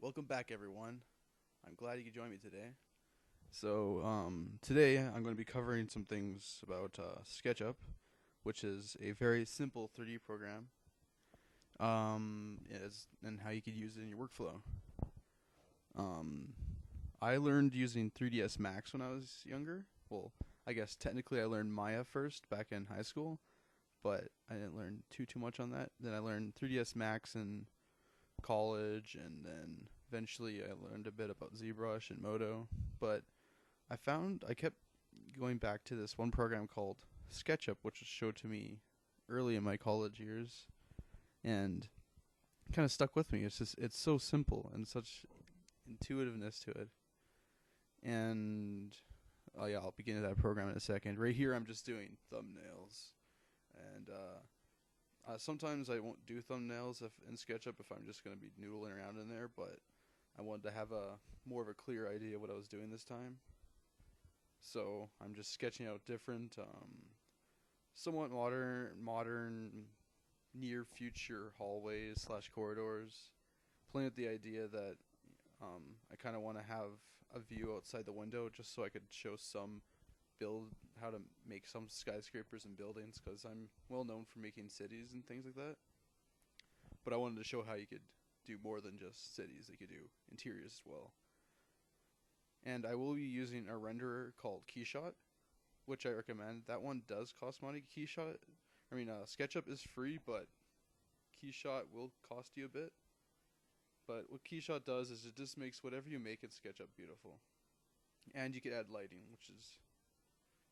Welcome back, everyone. I'm glad you could join me today. Today I'm going to be covering some things about SketchUp, which is a very simple 3D program, and how you could use it in your workflow. Um, I learned using 3ds Max when I was younger. Well, I guess technically I learned Maya first back in high school, but I didn't learn too much on that. Then I learned 3ds Max in college, and then eventually I learned a bit about ZBrush and Modo. But I kept going back to this one program called SketchUp, which was showed to me early in my college years, and kind of stuck with me. It's so simple and such intuitiveness to it. And oh yeah, I'll begin that program in a second. Right here, I'm just doing thumbnails, and sometimes I won't do thumbnails in SketchUp if I'm just going to be noodling around in there, but I wanted to have a more of a clear idea of what I was doing this time. So I'm just sketching out different, somewhat modern, near future hallways slash corridors, playing with the idea that I kind of want to have a view outside the window just so I could show how to make some skyscrapers and buildings, because I'm well known for making cities and things like that. But I wanted to show how you could do more than just cities. You could do interiors as well. And I will be using a renderer called Keyshot, which I recommend. That one does cost money. SketchUp is free, but Keyshot will cost you a bit. But what Keyshot does is it just makes whatever you make in SketchUp beautiful. And you can add lighting, which is,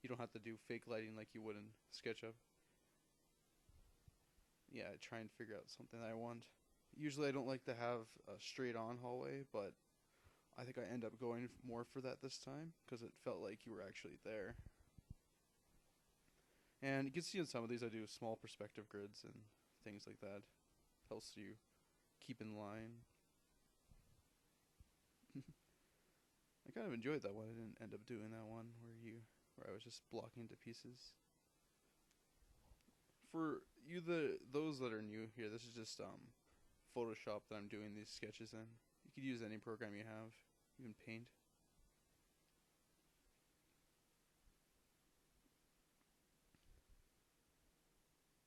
you don't have to do fake lighting like you would in SketchUp. Yeah, I try and figure out something that I want. Usually I don't like to have a straight on hallway, but I think I end up going more for that this time because it felt like you were actually there. And you can see in some of these I do small perspective grids and things like that. Helps you keep in line. I kind of enjoyed that one. I didn't end up doing that one where I was just blocking into pieces. For those that are new here, this is just Photoshop that I'm doing these sketches in. You could use any program you have, even Paint.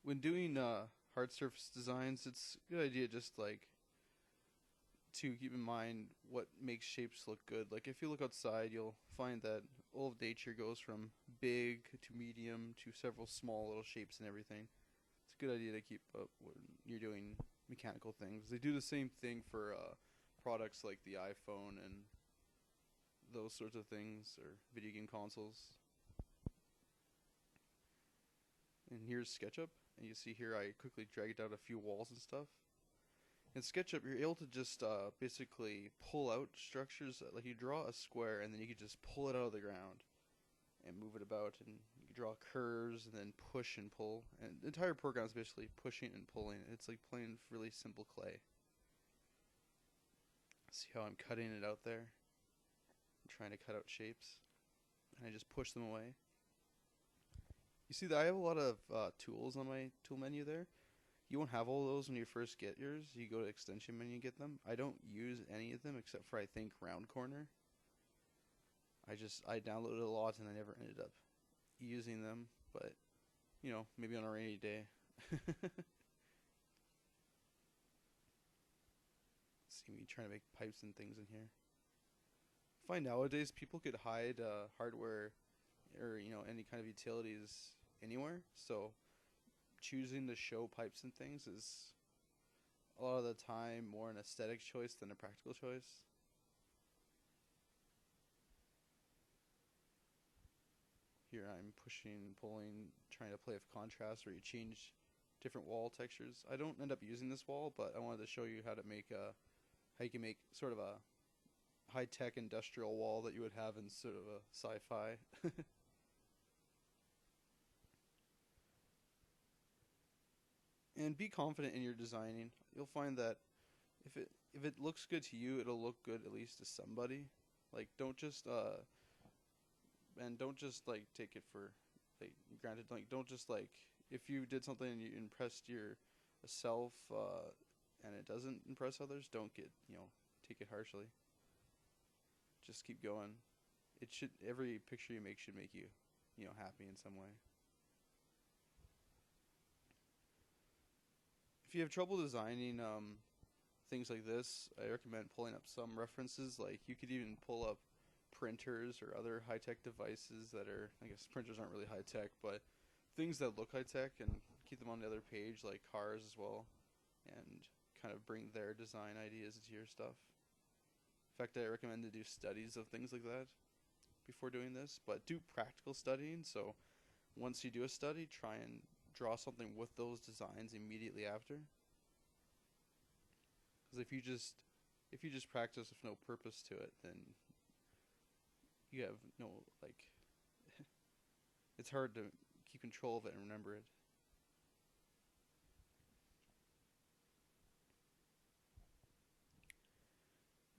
When doing hard surface designs, it's a good idea just like to keep in mind what makes shapes look good. Like if you look outside, you'll find that all of nature goes from big to medium to several small little shapes and everything. It's a good idea to keep up when you're doing mechanical things. They do the same thing for products like the iPhone and those sorts of things, or video game consoles. And here's SketchUp, and you see here I quickly dragged out a few walls and stuff. In SketchUp, you're able to just basically pull out structures. Like you draw a square, and then you can just pull it out of the ground and move it about, and you draw curves and then push and pull. And the entire program is basically pushing and pulling. It's like playing really simple clay. See how I'm cutting it out there? I'm trying to cut out shapes, and I just push them away. You see that I have a lot of tools on my tool menu there. You won't have all those when you first get yours. You go to extension menu and get them. I don't use any of them except for I think round corner. I downloaded a lot and I never ended up using them, but maybe on a rainy day. See me trying to make pipes and things in here. I find nowadays people could hide hardware or any kind of utilities anywhere, so choosing to show pipes and things is a lot of the time more an aesthetic choice than a practical choice. Here I'm pushing, pulling, trying to play with contrast, or you change different wall textures. I don't end up using this wall, but I wanted to show you how you can make sort of a high-tech industrial wall that you would have in sort of a sci-fi. And be confident in your designing. You'll find that if it looks good to you, it'll look good at least to somebody. Like don't just like take it for like granted. Like don't just like if you did something and you impressed yourself and it doesn't impress others, don't get take it harshly. Just keep going. Every picture you make should make you, happy in some way. If you have trouble designing things like this, I recommend pulling up some references. Like, you could even pull up printers or other high-tech devices that are, I guess printers aren't really high-tech, but things that look high-tech, and keep them on the other page, like cars as well, and kind of bring their design ideas into your stuff. In fact, I recommend to do studies of things like that before doing this, but do practical studying. So once you do a study, try and draw something with those designs immediately after. Because if you just practice with no purpose to it, then you have no, like, it's hard to keep control of it and remember it.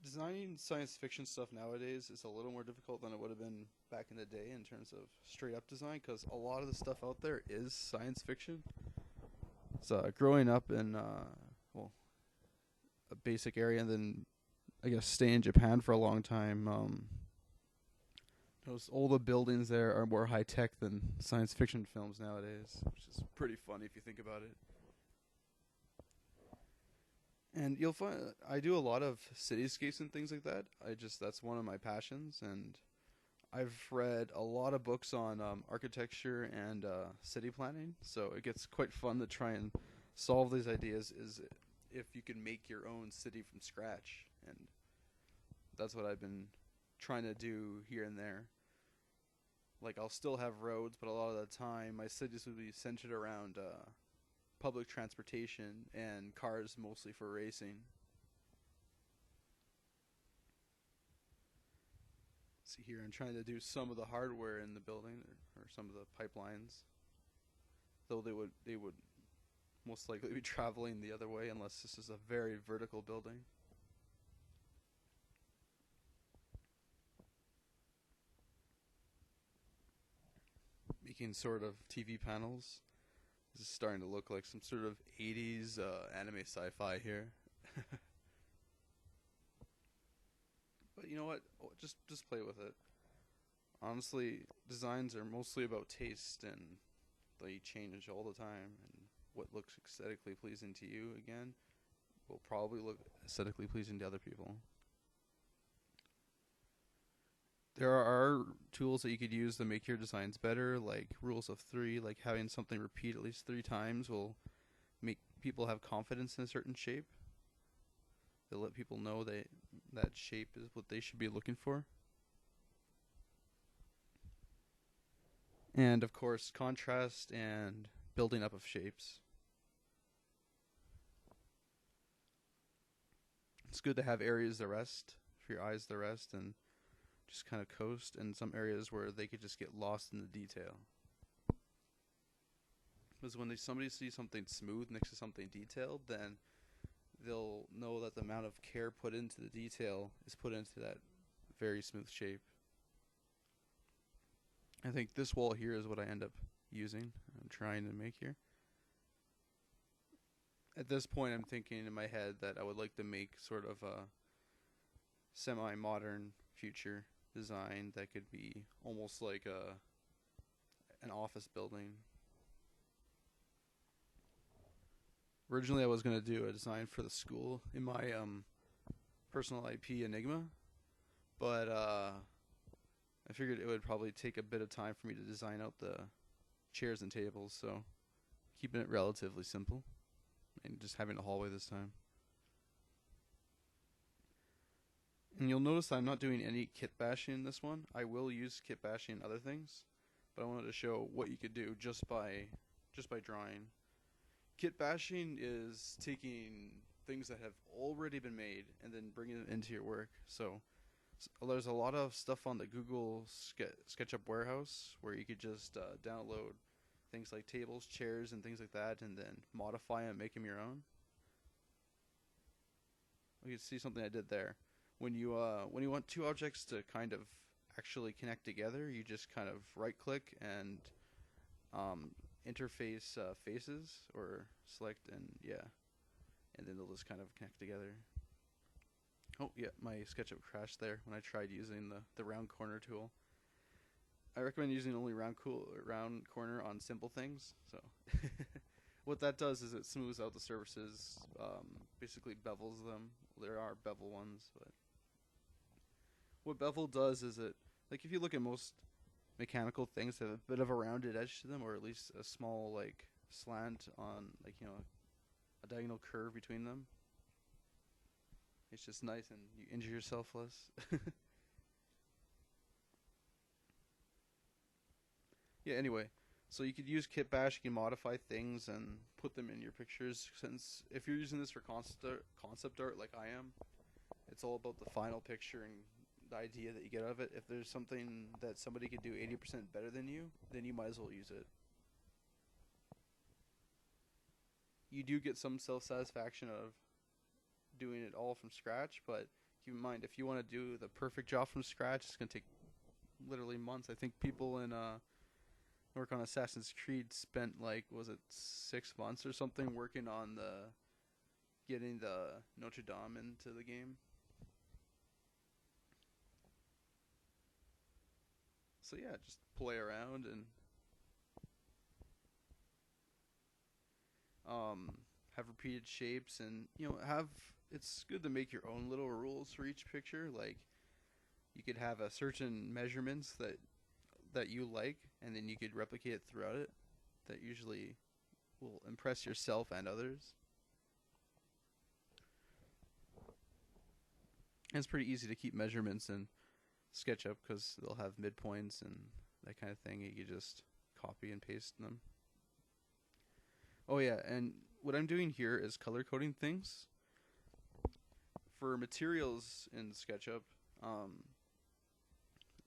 Designing science fiction stuff nowadays is a little more difficult than it would have been back in the day in terms of straight up design, because a lot of the stuff out there is science fiction. So growing up in a basic area, and then I guess stay in Japan for a long time, all the buildings there are more high tech than science fiction films nowadays, which is pretty funny if you think about it. And you'll find I do a lot of cityscapes and things like that. That's one of my passions, and I've read a lot of books on architecture and city planning. So it gets quite fun to try and solve these ideas. Is if you can make your own city from scratch, and that's what I've been trying to do here and there. Like, I'll still have roads, but a lot of the time my cities will be centered around public transportation and cars, mostly for racing. See here, I'm trying to do some of the hardware in the building, or some of the pipelines, though they would most likely be traveling the other way unless this is a very vertical building. Making sort of TV panels. This is starting to look like some sort of 80s anime sci-fi here. But you know what? Just play with it. Honestly, designs are mostly about taste, and they change all the time. And what looks aesthetically pleasing to you, again, will probably look aesthetically pleasing to other people. There are tools that you could use to make your designs better, like rules of three, like having something repeat at least 3 times will make people have confidence in a certain shape. They'll let people know that shape is what they should be looking for. And of course, contrast and building up of shapes. It's good to have areas to rest, for your eyes to rest, and just kind of coast, and some areas where they could just get lost in the detail. Because when somebody sees something smooth next to something detailed, then they'll know that the amount of care put into the detail is put into that very smooth shape. I think this wall here is what I end up using and trying to make here. At this point, I'm thinking in my head that I would like to make sort of a semi-modern future design that could be almost like an office building. Originally, I was going to do a design for the school in my personal IP Enigma, but I figured it would probably take a bit of time for me to design out the chairs and tables, so keeping it relatively simple and just having a hallway this time. And you'll notice I'm not doing any kit bashing in this one. I will use kit bashing in other things, but I wanted to show what you could do just by drawing. Kit bashing is taking things that have already been made and then bringing them into your work. So there's a lot of stuff on the Google Sketchup warehouse where you could just download things like tables, chairs, and things like that, and then modify them, make them your own. You can see something I did there. When you want 2 objects to kind of actually connect together, you just kind of right-click and interface faces, or select, and then they'll just kind of connect together. Oh yeah, my SketchUp crashed there when I tried using the round corner tool. I recommend using only round corner on simple things. So what that does is it smooths out the surfaces, basically bevels them. There are bevel ones, but what bevel does is it, like if you look at most mechanical things, they have a bit of a rounded edge to them, or at least a small like slant on, like, you know, a diagonal curve between them. It's just nice, and you injure yourself less. Yeah, anyway, so you could use Kitbash, you can modify things and put them in your pictures. Since if you're using this for concept art like I am, it's all about the final picture and the idea that you get out of it. If there's something that somebody could do 80% better than you, then you might as well use it. You do get some self-satisfaction of doing it all from scratch, but keep in mind, if you want to do the perfect job from scratch, it's going to take literally months. I think people in work on Assassin's Creed spent, like, was it 6 months or something working on getting the Notre Dame into the game. So yeah, just play around and have repeated shapes, and it's good to make your own little rules for each picture. Like, you could have a certain measurements that you like, and then you could replicate it throughout it. That usually will impress yourself and others. And it's pretty easy to keep measurements in SketchUp because they'll have midpoints and that kind of thing. You can just copy and paste them. Oh yeah, and what I'm doing here is color coding things. For materials in SketchUp,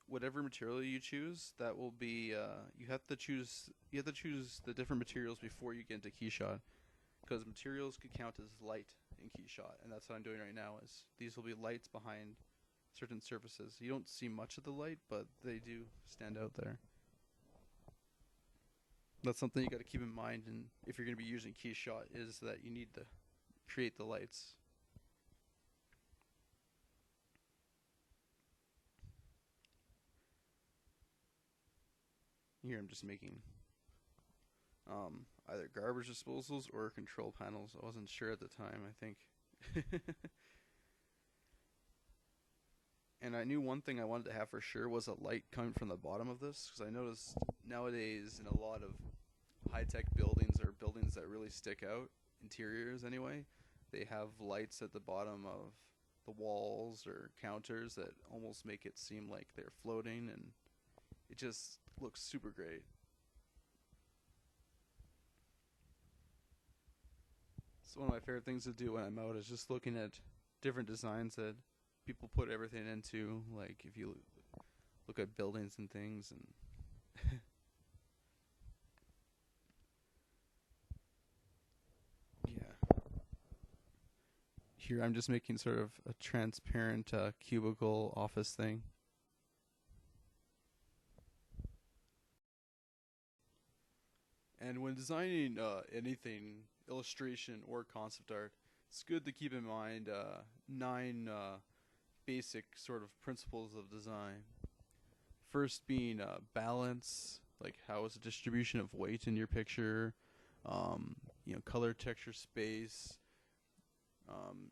whatever material you choose, that will be you have to choose the different materials before you get into Keyshot, because materials could count as light in Keyshot, and that's what I'm doing right now. Is these will be lights behind certain surfaces. You don't see much of the light, but they do stand out there. That's something you got to keep in mind, and if you're going to be using Keyshot, is that you need to create the lights. Here I'm just making either garbage disposals or control panels. I wasn't sure at the time, I think. And I knew one thing I wanted to have for sure was a light coming from the bottom of this, because I noticed nowadays in a lot of high-tech buildings, or buildings that really stick out, interiors anyway, they have lights at the bottom of the walls or counters that almost make it seem like they're floating, and it just looks super great. So one of my favorite things to do when I'm out is just looking at different designs that people put everything into, like if you look at buildings and things, and yeah. Here I'm just making sort of a transparent cubicle office thing. And when designing anything, illustration or concept art, it's good to keep in mind 9 basic sort of principles of design. First being balance, like how is the distribution of weight in your picture, color, texture, space.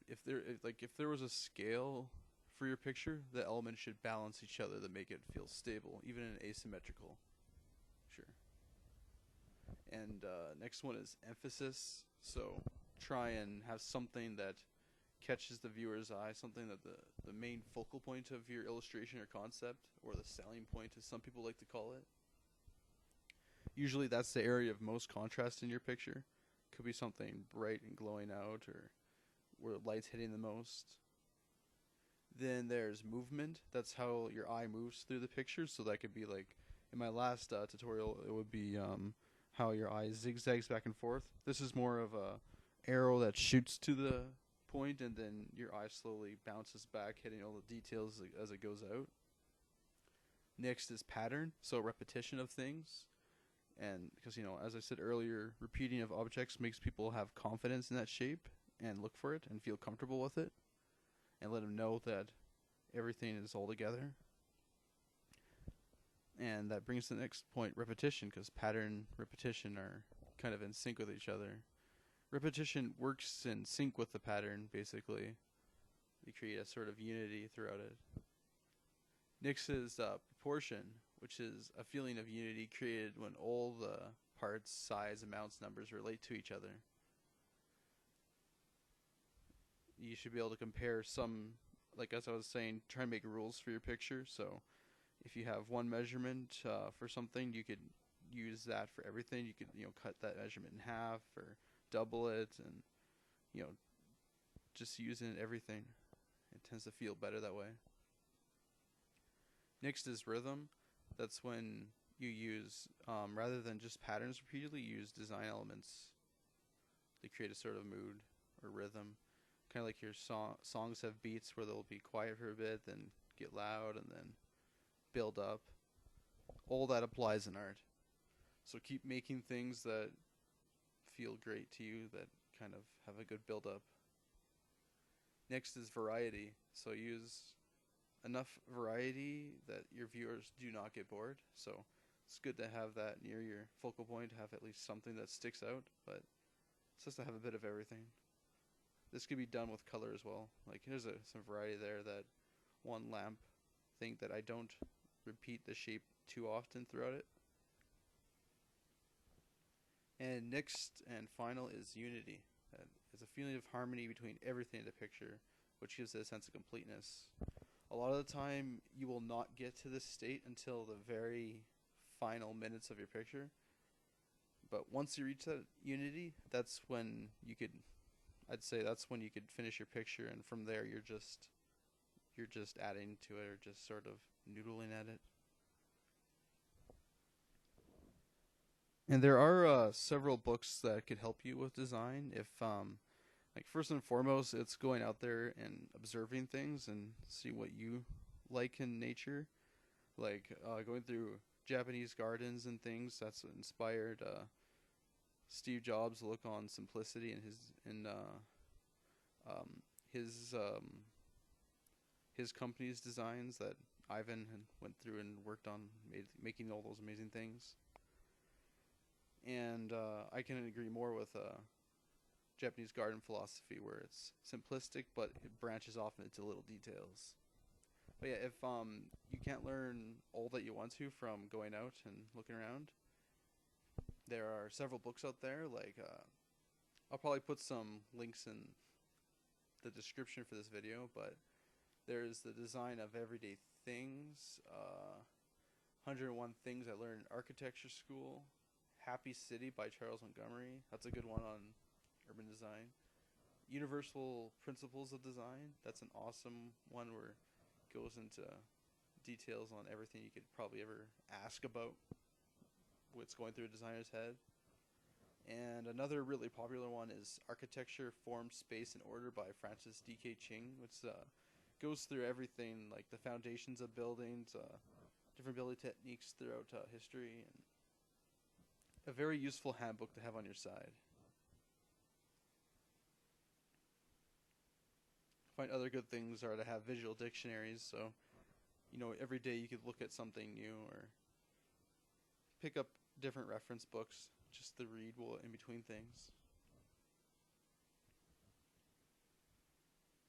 If there was a scale for your picture, the elements should balance each other to make it feel stable, even in asymmetrical. Sure. And next one is emphasis. So try and have something that catches the viewer's eye, something that the main focal point of your illustration or concept, or the selling point as some people like to call it. Usually that's the area of most contrast in your picture. Could be something bright and glowing out, or where light's hitting the most. Then there's movement. That's how your eye moves through the picture. So that could be like, in my last tutorial, it would be how your eye zigzags back and forth. This is more of a arrow that shoots to the point, and then your eye slowly bounces back, hitting all the details as it goes out. Next is pattern, so repetition of things. And because, as I said earlier, repeating of objects makes people have confidence in that shape and look for it and feel comfortable with it. and let them know that everything is all together. And that brings to the next point, repetition, because pattern, repetition are kind of in sync with each other. Repetition works in sync with the pattern, basically. You create a sort of unity throughout it. Next is proportion, which is a feeling of unity created when all the parts, size, amounts, numbers relate to each other. You should be able to compare some, like as I was saying, try and make rules for your picture. So if you have one measurement for something, you could use that for everything. You could, cut that measurement in half or double it, and just use it in everything. It tends to feel better that way. Next is rhythm. That's when you use, rather than just patterns repeatedly, you use design elements to create a sort of mood or rhythm. Kind of like your songs have beats where they'll be quiet for a bit, then get loud, and then build up. All that applies in art. So keep making things that feel great to you, that kind of have a good build up. Next is variety. So use enough variety that your viewers do not get bored. So it's good to have that near your focal point, to have at least something that sticks out, but it's just to have a bit of everything. This could be done with color as well. Like here's some variety there, that one lamp thing that I don't repeat the shape too often throughout it. And next and final is unity. That is a feeling of harmony between everything in the picture, which gives it a sense of completeness. A lot of the time, you will not get to this state until the very final minutes of your picture. But once you reach that unity, that's when you could, I'd say that's when you could finish your picture, and from there you're just adding to it, or just sort of noodling at it. And there are several books that could help you with design. If like first and foremost, it's going out there and observing things and see what you like in nature. Like going through Japanese gardens and things. That's what inspired Steve Jobs' look on simplicity in his company's designs that Ivan had went through and worked on, making all those amazing things. And I can agree more with Japanese garden philosophy, where it's simplistic but it branches off into little details. But yeah, if you can't learn all that you want to from going out and looking around, there are several books out there. Like I'll probably put some links in the description for this video, but there's The Design of Everyday Things, 101 Things I Learned in Architecture School, Happy City by Charles Montgomery. That's a good one on urban design. Universal Principles of Design. That's an awesome one where it goes into details on everything you could probably ever ask about what's going through a designer's head. And another really popular one is Architecture, Form, Space, and Order by Francis D.K. Ching, which goes through everything, like the foundations of buildings, different building techniques throughout history, and a very useful handbook to have on your side. Find other good things are to have visual dictionaries, so every day you could look at something new or pick up different reference books just to read in between things.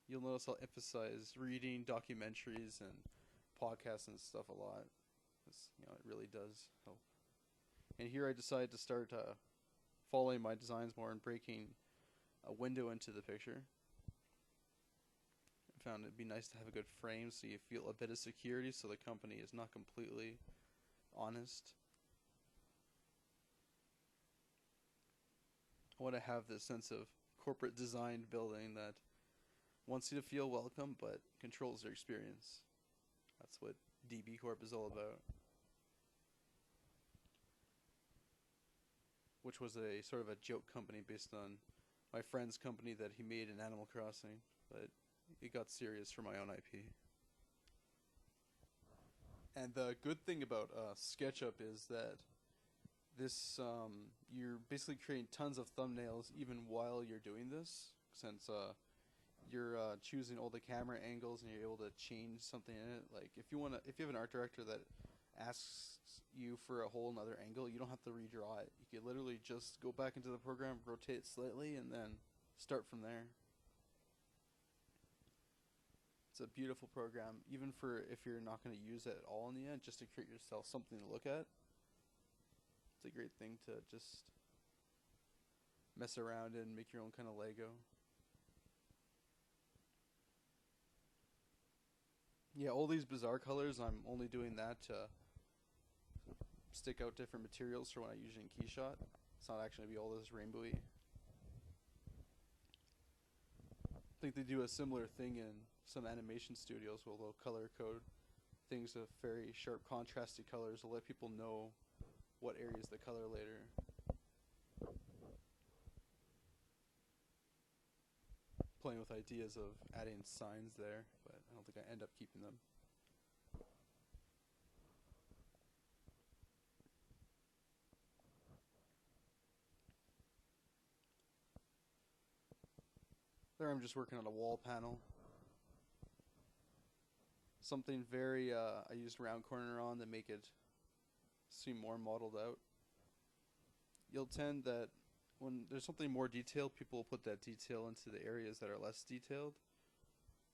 You'll notice I'll emphasize reading documentaries and podcasts and stuff a lot, because it really does help. And here I decided to start following my designs more and breaking a window into the picture. I found it'd be nice to have a good frame so you feel a bit of security, so the company is not completely honest. I want to have this sense of corporate design building that wants you to feel welcome but controls your experience. That's what DB Corp is all about. Which was a sort of a joke company based on my friend's company that he made in Animal Crossing, but it got serious for my own IP. And the good thing about SketchUp is that this you're basically creating tons of thumbnails even while you're doing this, since you're choosing all the camera angles and you're able to change something in it. Like if you have an art director that asks you for a whole another angle, you don't have to redraw it. You can literally just go back into the program, rotate it slightly, and then start from there. It's a beautiful program, even for if you're not going to use it at all in the end, just to create yourself something to look at. It's a great thing to just mess around and make your own kind of Lego. Yeah, all these bizarre colors, I'm only doing that to stick out different materials for when I use it in Keyshot. It's not actually going to be all this rainbowy. I think they do a similar thing in some animation studios where they'll color code things with very sharp contrasty colors to let people know what areas they color later. Playing with ideas of adding signs there, but I don't think I end up keeping them. There I'm just working on a wall panel. Something very, I used round corner on to make it seem more modeled out. You'll tend that when there's something more detailed, people will put that detail into the areas that are less detailed,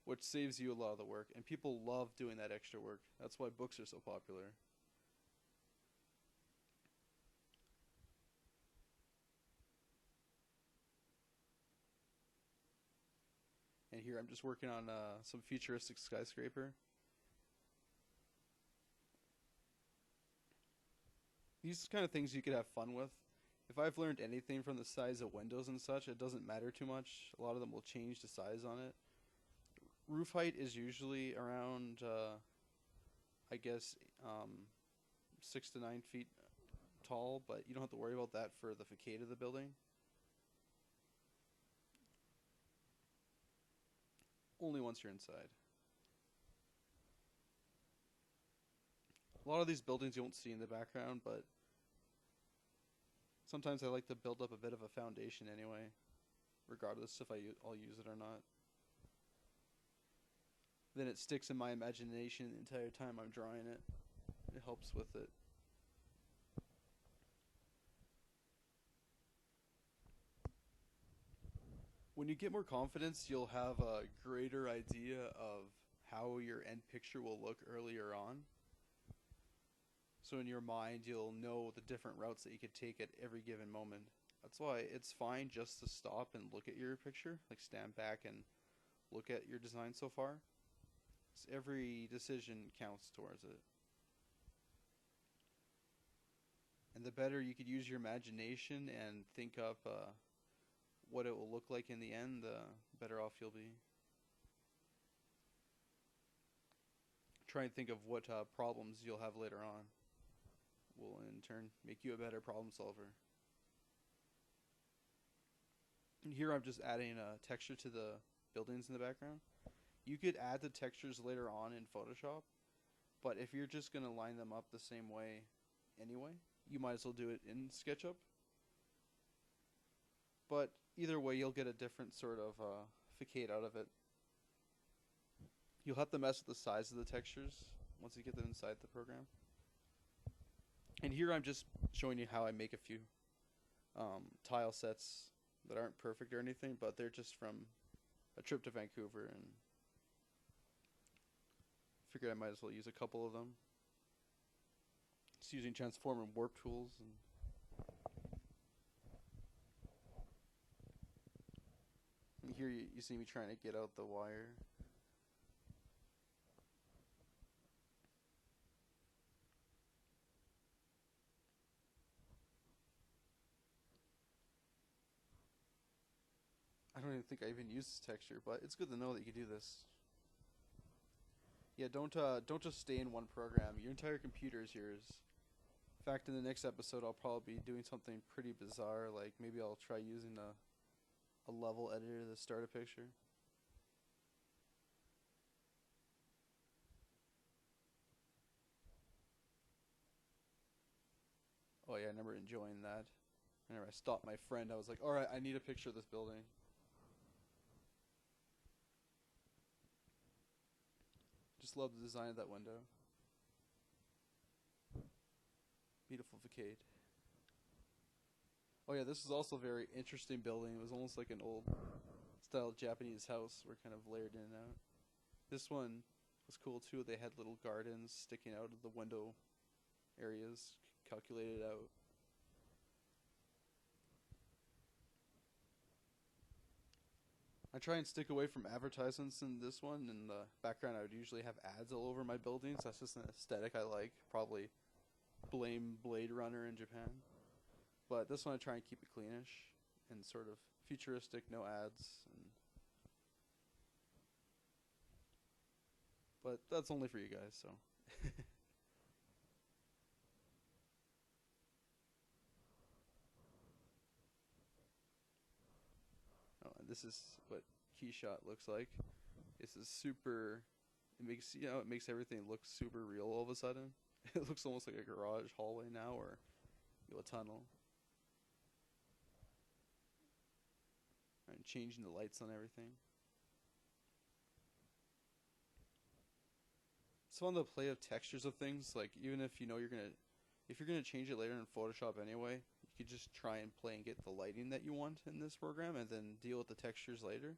which saves you a lot of the work. And people love doing that extra work. That's why books are so popular. And here I'm just working on some futuristic skyscraper. These kind of things you could have fun with. If I've learned anything from the size of windows and such, it doesn't matter too much. A lot of them will change the size on it. Roof height is usually around, I guess, 6 to 9 feet tall, but you don't have to worry about that for the facade of the building. Only once you're inside. A lot of these buildings you won't see in the background, but sometimes I like to build up a bit of a foundation anyway, regardless if I'll use it or not. Then it sticks in my imagination the entire time I'm drawing it. It helps with it. When you get more confidence, you'll have a greater idea of how your end picture will look earlier on. So in your mind, you'll know the different routes that you could take at every given moment. That's why it's fine just to stop and look at your picture, like stand back and look at your design so far. So every decision counts towards it. And the better you could use your imagination and think up what it will look like in the end, the better off you'll be. Try and think of what problems you'll have later on. Will in turn make you a better problem solver. And here I'm just adding a texture to the buildings in the background. You could add the textures later on in Photoshop, but if you're just going to line them up the same way anyway, you might as well do it in SketchUp. But either way, you'll get a different sort of facade out of it. You'll have to mess with the size of the textures once you get them inside the program. And here I'm just showing you how I make a few tile sets that aren't perfect or anything, but they're just from a trip to Vancouver, and figured I might as well use a couple of them. Just using transform and warp tools. And here you see me trying to get out the wire. I don't even think I even used this texture, but it's good to know that you can do this. Yeah, don't just stay in one program. Your entire computer is yours. In fact, in the next episode, I'll probably be doing something pretty bizarre. Like maybe I'll try using a level editor to start a picture. Oh yeah, I remember enjoying that. I remember I stopped my friend. I was like, "All right, I need a picture of this building." Just love the design of that window. Beautiful facade. Oh yeah, this is also a very interesting building. It was almost like an old style Japanese house. We're kind of layered in and out. This one was cool too. They had little gardens sticking out of the window areas, calculated out. I try and stick away from advertisements in this one. In the background, I would usually have ads all over my buildings. That's just an aesthetic I like. Probably blame Blade Runner in Japan. But this one I try and keep it cleanish and sort of futuristic, no ads. But that's only for you guys, so. Oh, and this is what Keyshot looks like. This is super. It makes it makes everything look super real all of a sudden. It looks almost like a garage hallway now, or a tunnel. And changing the lights on everything. It's fun to play with textures of things. Like even if you know if you're gonna change it later in Photoshop anyway, you could just try and play and get the lighting that you want in this program, and then deal with the textures later.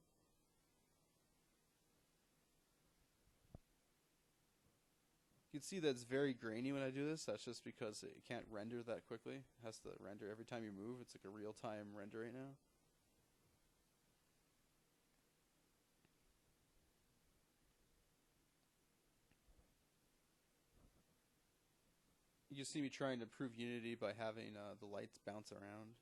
You can see that it's very grainy when I do this. That's just because it can't render that quickly. It has to render every time you move. It's like a real-time render right now. You can see me trying to improve Unity by having the lights bounce around.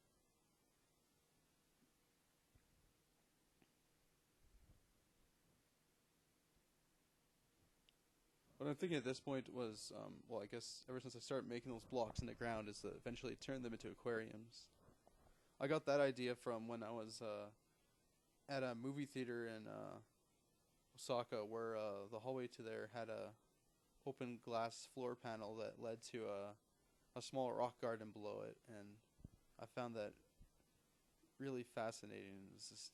What I'm thinking at this point was, well, I guess ever since I started making those blocks in the ground, is to eventually turn them into aquariums. I got that idea from when I was at a movie theater in Osaka, where the hallway to there had a open glass floor panel that led to a small rock garden below it, and I found that really fascinating. It was just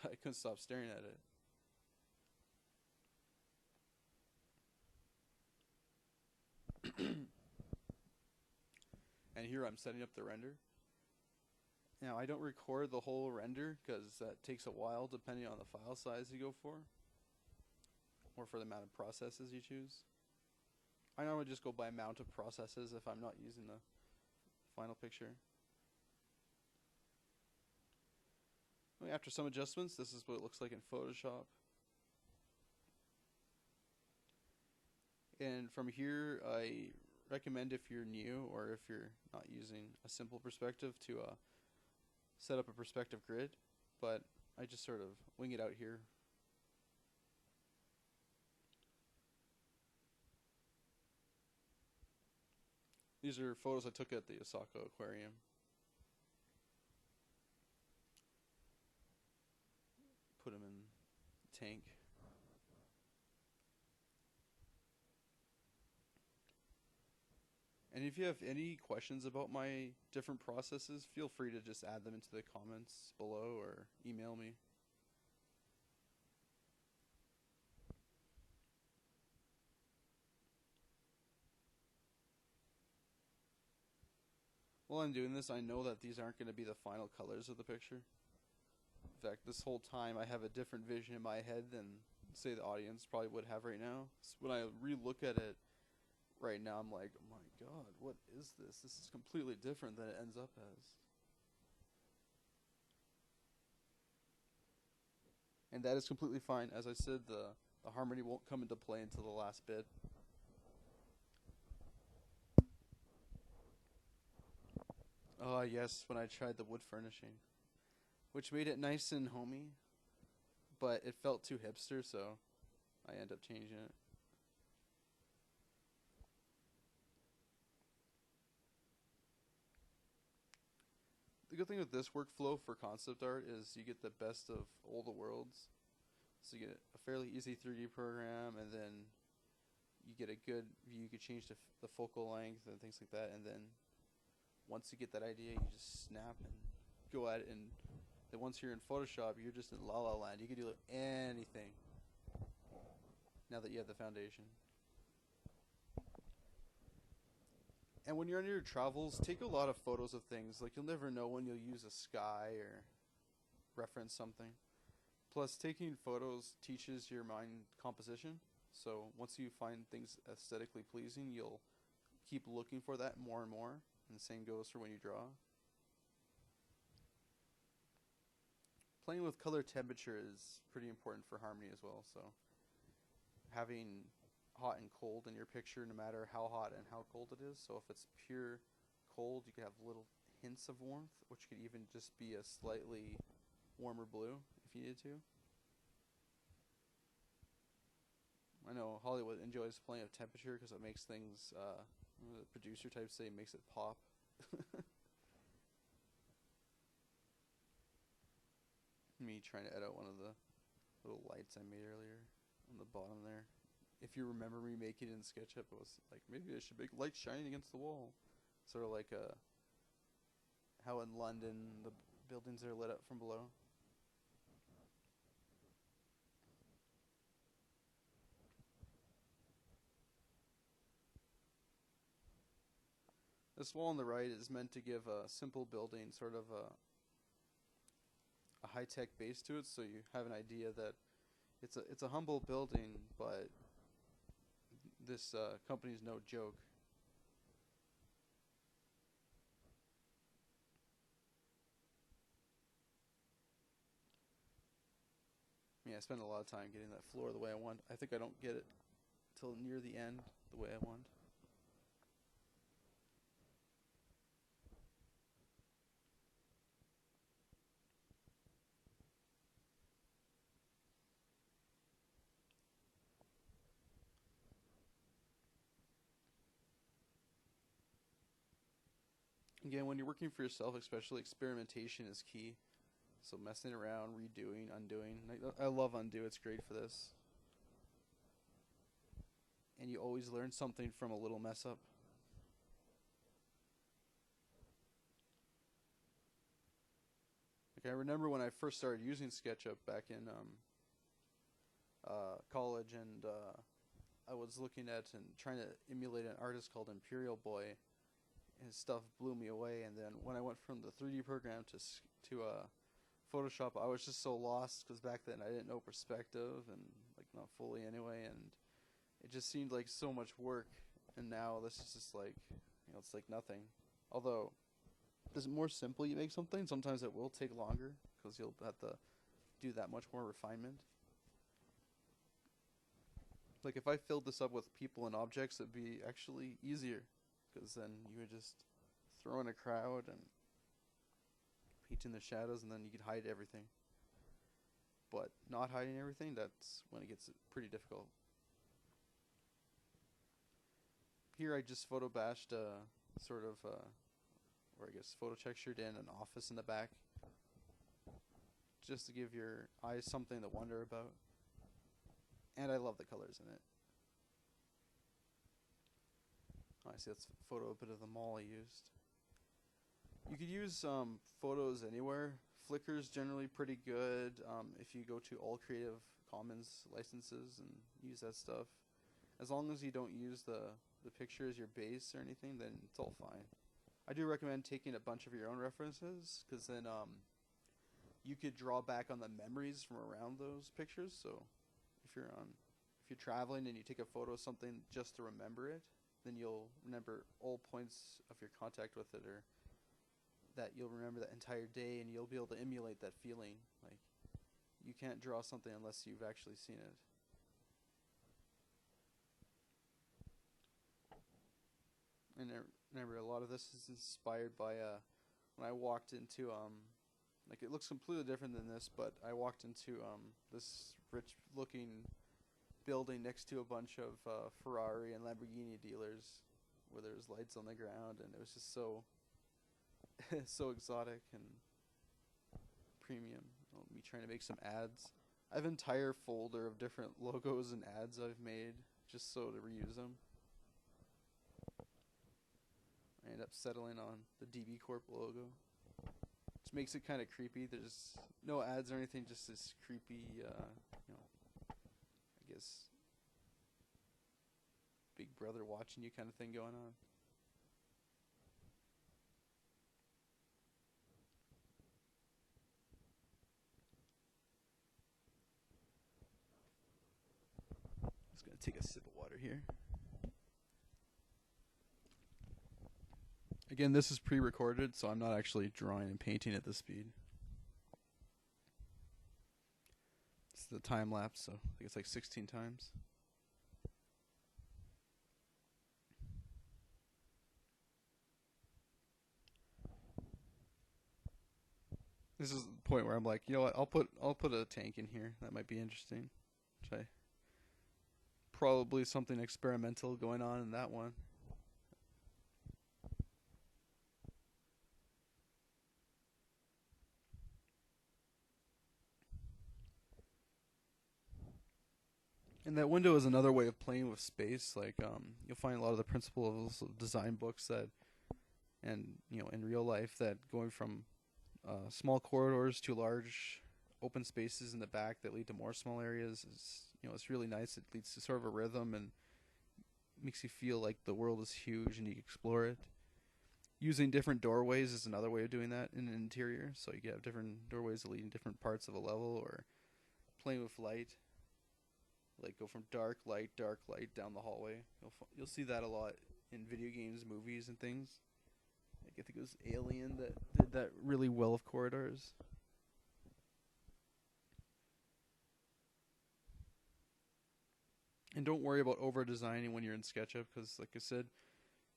I couldn't stop staring at it. And here I'm setting up the render. Now I don't record the whole render because that takes a while depending on the file size you go for, or for the amount of processes you choose. I normally just go by amount of processes if I'm not using the final picture. After some adjustments, this is what it looks like in Photoshop. And from here, I recommend, if you're new or if you're not using a simple perspective, to set up a perspective grid. But I just sort of wing it out here. These are photos I took at the Osaka Aquarium. Put them in the tank. And if you have any questions about my different processes, feel free to just add them into the comments below or email me. While I'm doing this, I know that these aren't going to be the final colors of the picture. In fact, this whole time I have a different vision in my head than, say, the audience probably would have right now. So when I re-look at it right now, I'm like, oh my god, what is this? This is completely different than it ends up as. And that is completely fine. As I said, the harmony won't come into play until the last bit. Oh yes, when I tried the wood furnishing, which made it nice and homey, but it felt too hipster, so I ended up changing it. The good thing with this workflow for concept art is you get the best of all the worlds. So you get a fairly easy 3D program, and then you get a good view. You could change the focal length and things like that, and then once you get that idea, you just snap and go at it. And then once you're in Photoshop, you're just in La La Land. You can do anything. now that you have the foundation. And when you're on your travels, take a lot of photos of things. Like, you'll never know when you'll use a sky or reference something. Plus, taking photos teaches your mind composition. So once you find things aesthetically pleasing, you'll keep looking for that more and more. And the same goes for when you draw. Playing with color temperature is pretty important for harmony as well. So having hot and cold in your picture, no matter how hot and how cold it is. So if it's pure cold, you could have little hints of warmth, which could even just be a slightly warmer blue if you needed to. I know Hollywood enjoys playing with temperature because it makes things, the producer types say, makes it pop. Me trying to edit one of the little lights I made earlier on the bottom there. If you remember me making it in SketchUp, it was like, maybe I should make lights shining against the wall. Sort of like how in London the buildings are lit up from below. This wall on the right is meant to give a simple building sort of a high-tech base to it, so you have an idea that it's a humble building, but this company's no joke. Yeah, I spend a lot of time getting that floor the way I want. I think I don't get it till near the end the way I want. Again, when you're working for yourself, especially, experimentation is key. So messing around, redoing, undoing. I love undo, it's great for this. And you always learn something from a little mess up. Like, I remember when I first started using SketchUp back in college, and I was looking at and trying to emulate an artist called Imperial Boy. His stuff blew me away, and then when I went from the 3D program to Photoshop, I was just so lost because back then I didn't know perspective, and like not fully anyway, and it just seemed like so much work. And now this is just like, it's like nothing. Although, the more simple you make something, sometimes it will take longer because you'll have to do that much more refinement. Like, if I filled this up with people and objects, it'd be actually easier. Because then you would just throw in a crowd and paint in the shadows, and then you could hide everything. But not hiding everything, that's when it gets pretty difficult. Here I just photo bashed sort of, or I guess photo textured in an office in the back, just to give your eyes something to wonder about. And I love the colors in it. I see that's a photo, a bit of the mall I used. You could use photos anywhere. Flickr's generally pretty good if you go to all Creative Commons licenses and use that stuff. As long as you don't use the picture as your base or anything, then it's all fine. I do recommend taking a bunch of your own references, because then you could draw back on the memories from around those pictures. So if you're traveling and you take a photo of something just to remember it, then you'll remember all points of your contact with it, or that you'll remember that entire day, and you'll be able to emulate that feeling. Like, you can't draw something unless you've actually seen it. And remember, a lot of this is inspired by when I walked into like, it looks completely different than this, but I walked into this rich looking building next to a bunch of Ferrari and Lamborghini dealers, where there's lights on the ground, and it was just so so exotic and premium. Me trying to make some ads. I have an entire folder of different logos and ads I've made just so to reuse them. I ended up settling on the DB Corp logo, which makes it kind of creepy. There's no ads or anything, just this creepy, I guess, big brother watching you kind of thing going on. Just gonna take a sip of water here. Again, this is pre-recorded, so I'm not actually drawing and painting at this speed. This is the time lapse, so I think it's like 16 times. This is the point where I'm like, you know what? I'll put a tank in here. That might be interesting. Try. Probably something experimental going on in that one. And that window is another way of playing with space. Like you'll find a lot of the principles of design books that, and in real life, that going from small corridors to large open spaces in the back that lead to more small areas is it's really nice. It leads to sort of a rhythm and makes you feel like the world is huge and you can explore it. Using different doorways is another way of doing that in an interior. So you have different doorways that lead in different parts of a level, or playing with light. Like go from dark light down the hallway. You'll see that a lot in video games, movies, and things. Like I think it was Alien that did that really well with corridors. And don't worry about over designing when you're in SketchUp, because like I said,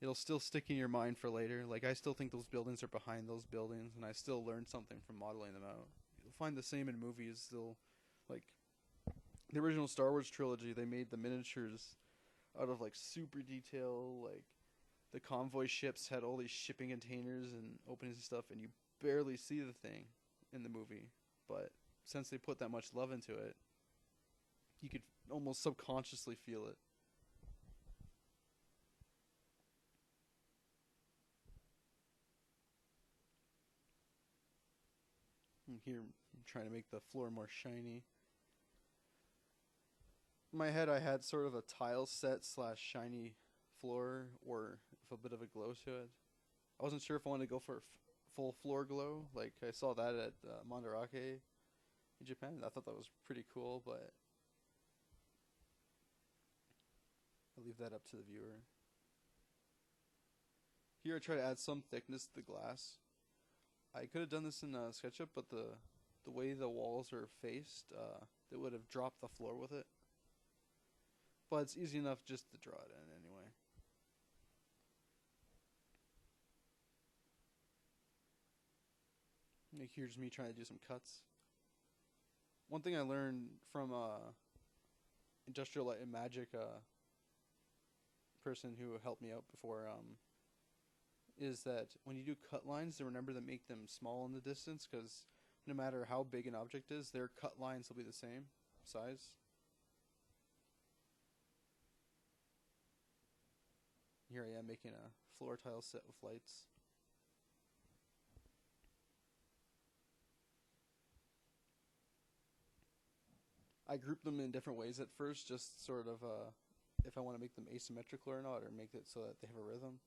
it'll still stick in your mind for later. Like I still think those buildings are behind those buildings, and I still learned something from modeling them out. You'll find the same in movies. They'll like the original Star Wars trilogy, they made the miniatures out of like super detail. Like the convoy ships had all these shipping containers and openings and stuff, and you barely see the thing in the movie. But since they put that much love into it, you could almost subconsciously feel it. And here, I'm trying to make the floor more shiny. In my head, I had sort of a tile set / shiny floor, or with a bit of a glow to it. I wasn't sure if I wanted to go for full floor glow. Like I saw that at Mandarake in Japan. I thought that was pretty cool, but I'll leave that up to the viewer. Here I try to add some thickness to the glass. I could have done this in SketchUp, but the way the walls are faced, it would have dropped the floor with it. But it's easy enough just to draw it in anyway. Like here's me trying to do some cuts. One thing I learned from Industrial Light and Magic person who helped me out before is that when you do cut lines, to remember to make them small in the distance, because no matter how big an object is, their cut lines will be the same size. Here I am making a floor tile set with lights. I group them in different ways at first, just sort of if I want to make them asymmetrical or not, or make it so that they have a rhythm.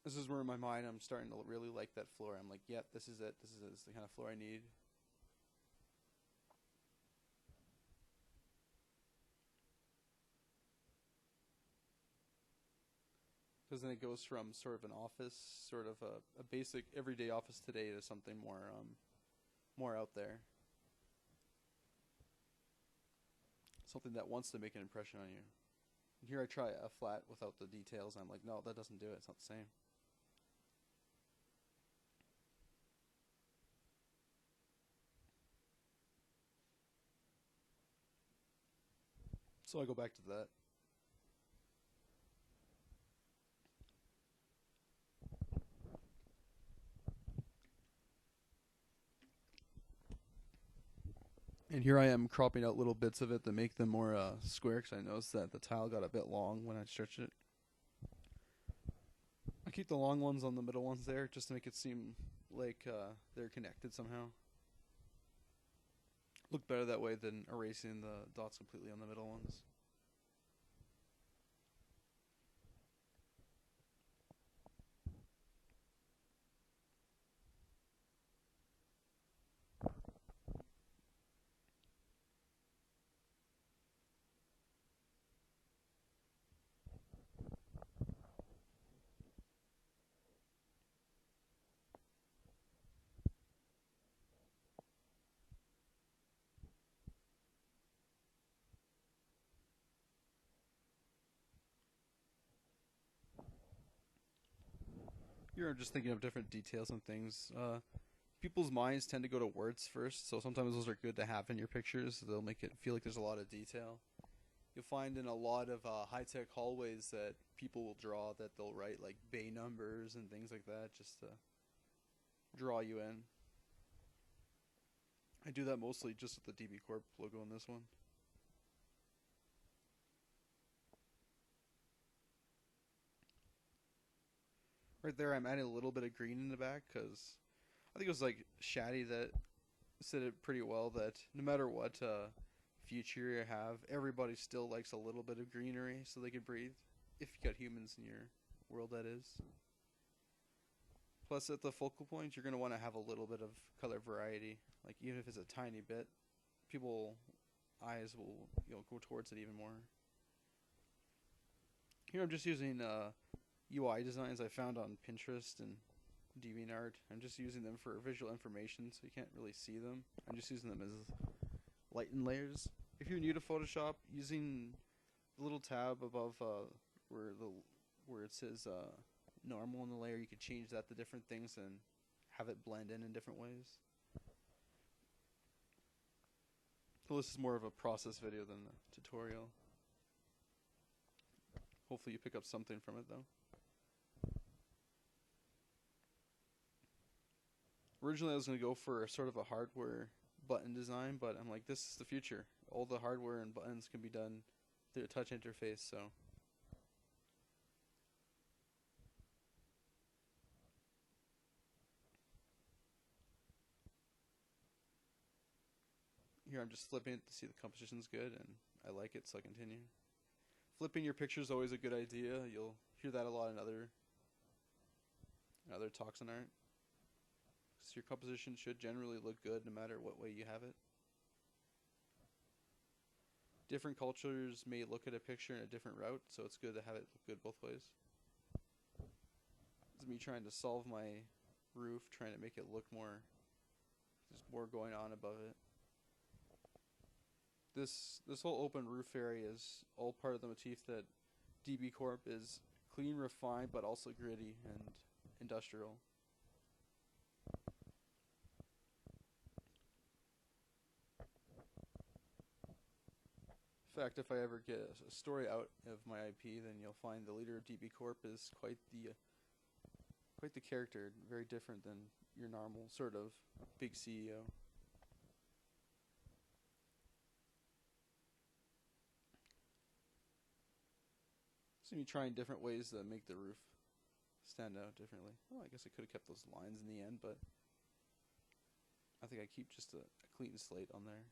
This is where in my mind I'm starting to really like that floor. I'm like, yep, this is it. This is the kind of floor I need. Because then it goes from sort of an office, sort of a basic everyday office today, to something more out there. Something that wants to make an impression on you. And here I try a flat without the details, and I'm like, no, that doesn't do it. It's not the same. So I go back to that. And here I am cropping out little bits of it to make them more square, because I noticed that the tile got a bit long when I stretched it. keep the long ones on the middle ones there, just to make it seem like they're connected somehow. Look better that way than erasing the dots completely on the middle ones. You're just thinking of different details and things. People's minds tend to go to words first, so sometimes those are good to have in your pictures. They'll make it feel like there's a lot of detail. You'll find in a lot of high-tech hallways that people will draw that they'll write like bay numbers and things like that just to draw you in. I do that mostly just with the DB Corp logo in this one. Right there, I'm adding a little bit of green in the back because I think it was like Shaddy that said it pretty well, that no matter what future you have, everybody still likes a little bit of greenery so they can breathe. If you got humans in your world, that is. Plus, at the focal point, you're going to want to have a little bit of color variety. Like, even if it's a tiny bit, people's eyes will go towards it even more. Here I'm just using UI designs I found on Pinterest and DeviantArt. I'm just using them for visual information, so you can't really see them. I'm just using them as lighten layers. If you're new to Photoshop, using the little tab above where it says normal in the layer, you could change that to different things and have it blend in different ways. Well, this is more of a process video than a tutorial. Hopefully you pick up something from it though. Originally I was going to go for a sort of a hardware button design, but I'm like, this is the future. All the hardware and buttons can be done through a touch interface, so. Here I'm just flipping it to see the composition's good, and I like it, so I continue. Flipping your picture is always a good idea. You'll hear that a lot in other talks on art. So your composition should generally look good no matter what way you have it. Different cultures may look at a picture in a different route, so it's good to have it look good both ways. This is me trying to solve my roof, trying to make it look more, there's more going on above it. This whole open roof area is all part of the motif that DB Corp is clean, refined, but also gritty and industrial. In fact, if I ever get a story out of my IP, then you'll find the leader of DB Corp is quite the character, very different than your normal sort of big CEO. So you're trying different ways to make the roof stand out differently. Well, I guess I could have kept those lines in the end, but I think I keep just a clean slate on there.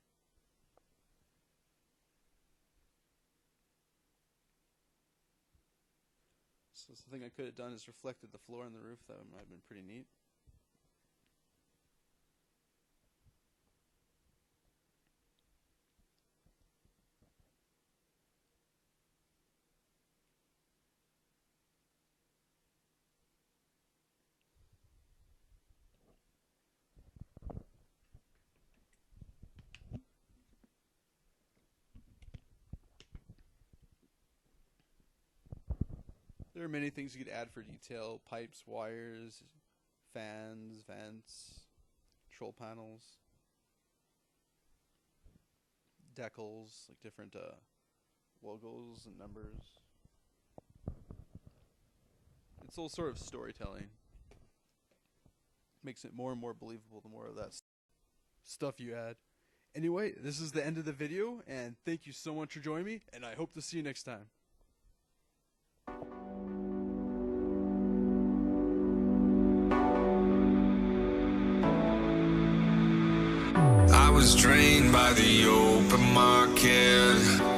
So something I could have done is reflected the floor and the roof. That might have been pretty neat. There are many things you could add for detail: pipes, wires, fans, vents, control panels, decals, like different logos and numbers. It's all sort of storytelling. Makes it more and more believable the more of that stuff you add. Anyway, this is the end of the video, and thank you so much for joining me, and I hope to see you next time. was drained by the open market.